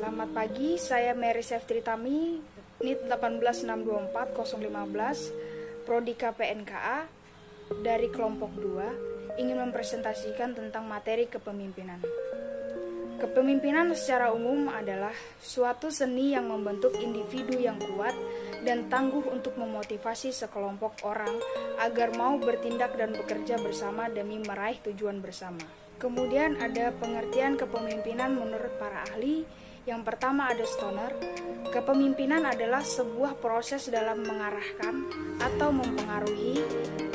Selamat pagi, saya Mary Seftritami, NIT 18624-015, Prodi KPNKA, dari kelompok 2, ingin mempresentasikan tentang materi kepemimpinan. Kepemimpinan secara umum adalah suatu seni yang membentuk individu yang kuat dan tangguh untuk memotivasi sekelompok orang agar mau bertindak dan bekerja bersama demi meraih tujuan bersama. Kemudian ada pengertian kepemimpinan menurut para ahli. Yang pertama ada Stoner. Kepemimpinan adalah sebuah proses dalam mengarahkan atau mempengaruhi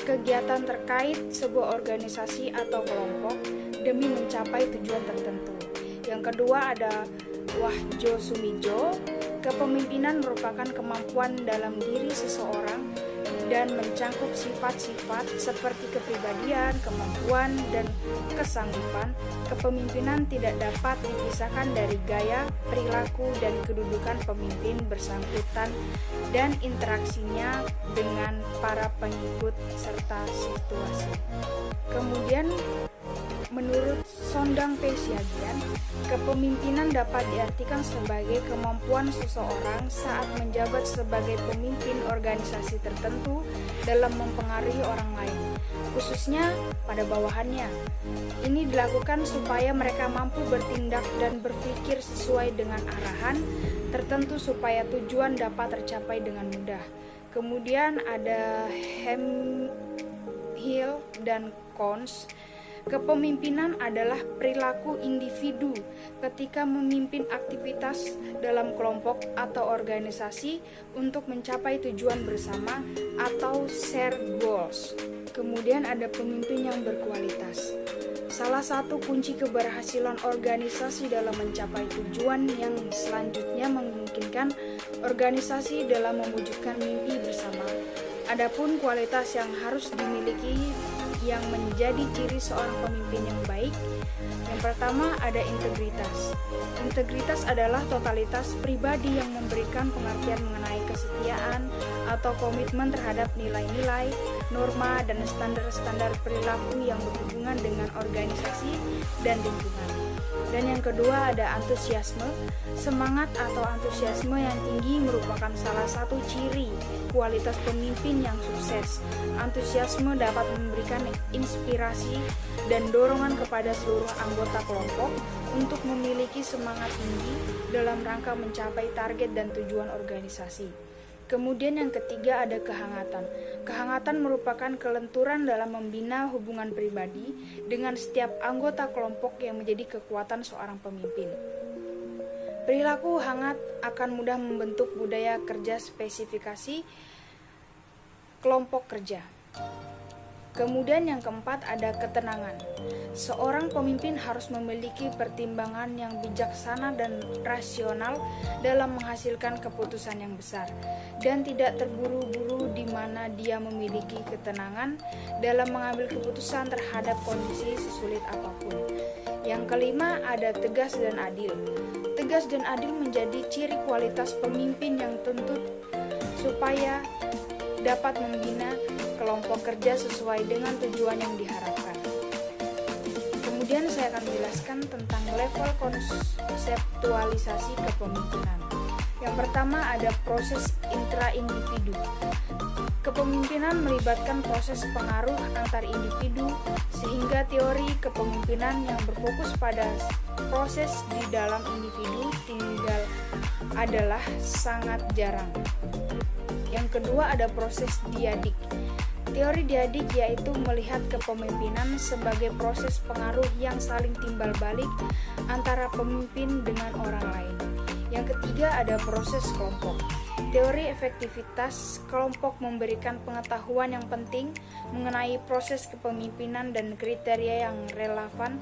kegiatan terkait sebuah organisasi atau kelompok demi mencapai tujuan tertentu. Yang kedua ada Wahjo Sumijo. Kepemimpinan merupakan kemampuan dalam diri seseorang dan mencangkup sifat-sifat seperti kepribadian, kemampuan, dan kesanggupan. Kepemimpinan tidak dapat dipisahkan dari gaya, perilaku, dan kedudukan pemimpin bersangkutan dan interaksinya dengan para pengikut serta situasi. Kemudian, menurut Sondang P. Siagian, kepemimpinan dapat diartikan sebagai kemampuan seseorang saat menjabat sebagai pemimpin organisasi tertentu dalam mempengaruhi orang lain, khususnya pada bawahannya. Ini dilakukan supaya mereka mampu bertindak dan berpikir sesuai dengan arahan tertentu supaya tujuan dapat tercapai dengan mudah. Kemudian ada Hemhill dan Cons. Kepemimpinan adalah perilaku individu ketika memimpin aktivitas dalam kelompok atau organisasi untuk mencapai tujuan bersama atau shared goals. Kemudian ada pemimpin yang berkualitas. Salah satu kunci keberhasilan organisasi dalam mencapai tujuan yang selanjutnya memungkinkan organisasi dalam mewujudkan mimpi bersama. Adapun kualitas yang harus dimiliki yang menjadi ciri seorang pemimpin yang baik. Yang pertama ada integritas. Integritas adalah totalitas pribadi yang memberikan pengertian mengenai kesetiaan atau komitmen terhadap nilai-nilai, norma, dan standar-standar perilaku yang berhubungan dengan organisasi dan lingkungan. Dan yang kedua ada antusiasme. Semangat atau antusiasme yang tinggi merupakan salah satu ciri kualitas pemimpin yang sukses. Antusiasme dapat memberikan inspirasi dan dorongan kepada seluruh anggota kelompok untuk memiliki semangat tinggi dalam rangka mencapai target dan tujuan organisasi. Kemudian yang ketiga ada kehangatan. Kehangatan merupakan kelenturan dalam membina hubungan pribadi dengan setiap anggota kelompok yang menjadi kekuatan seorang pemimpin. Perilaku hangat akan mudah membentuk budaya kerja spesifikasi kelompok kerja. Kemudian yang keempat ada ketenangan. Seorang pemimpin harus memiliki pertimbangan yang bijaksana dan rasional dalam menghasilkan keputusan yang besar dan tidak terburu-buru di mana dia memiliki ketenangan dalam mengambil keputusan terhadap kondisi sesulit apapun. Yang kelima ada tegas dan adil. Tegas dan adil menjadi ciri kualitas pemimpin yang tuntut supaya dapat membina kelompok kerja sesuai dengan tujuan yang diharapkan. Kemudian saya akan menjelaskan tentang level konseptualisasi kepemimpinan. Yang pertama ada proses intra-individu. Kepemimpinan melibatkan proses pengaruh antar individu, sehingga teori kepemimpinan yang berfokus pada proses di dalam individu tinggal adalah sangat jarang. Yang kedua ada proses diadik. Teori diadik yaitu melihat kepemimpinan sebagai proses pengaruh yang saling timbal balik antara pemimpin dengan orang lain. Yang ketiga ada proses kelompok. Teori efektivitas kelompok memberikan pengetahuan yang penting mengenai proses kepemimpinan dan kriteria yang relevan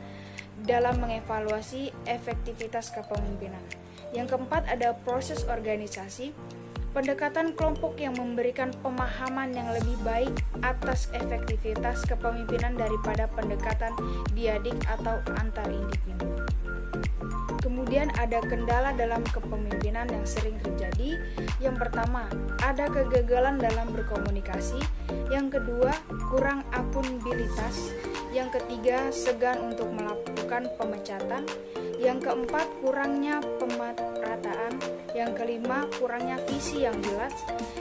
dalam mengevaluasi efektivitas kepemimpinan. Yang keempat ada proses organisasi. Pendekatan kelompok yang memberikan pemahaman yang lebih baik atas efektivitas kepemimpinan daripada pendekatan diadik atau antar individu. Kemudian ada kendala dalam kepemimpinan yang sering terjadi. Yang pertama, ada kegagalan dalam berkomunikasi. Yang kedua, kurang akuntabilitas. Yang ketiga, segan untuk melakukan pemecatan. Yang keempat, kurangnya pemerataan. Yang kelima, kurangnya visi yang jelas.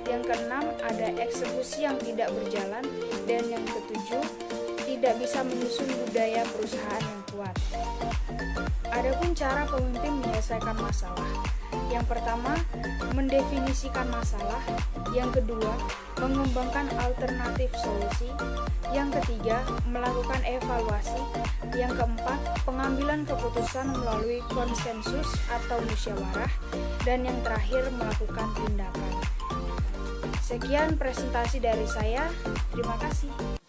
Yang keenam, ada eksekusi yang tidak berjalan. Dan yang ketujuh, tidak bisa menyusun budaya perusahaan yang kuat. Adapun cara pemimpin menyelesaikan masalah. Yang pertama, mendefinisikan masalah. Yang kedua, mengembangkan alternatif solusi. Yang ketiga, melakukan evaluasi. Yang keempat, pengambilan keputusan melalui konsensus atau musyawarah. Dan yang terakhir, melakukan tindakan. Sekian presentasi dari saya. Terima kasih.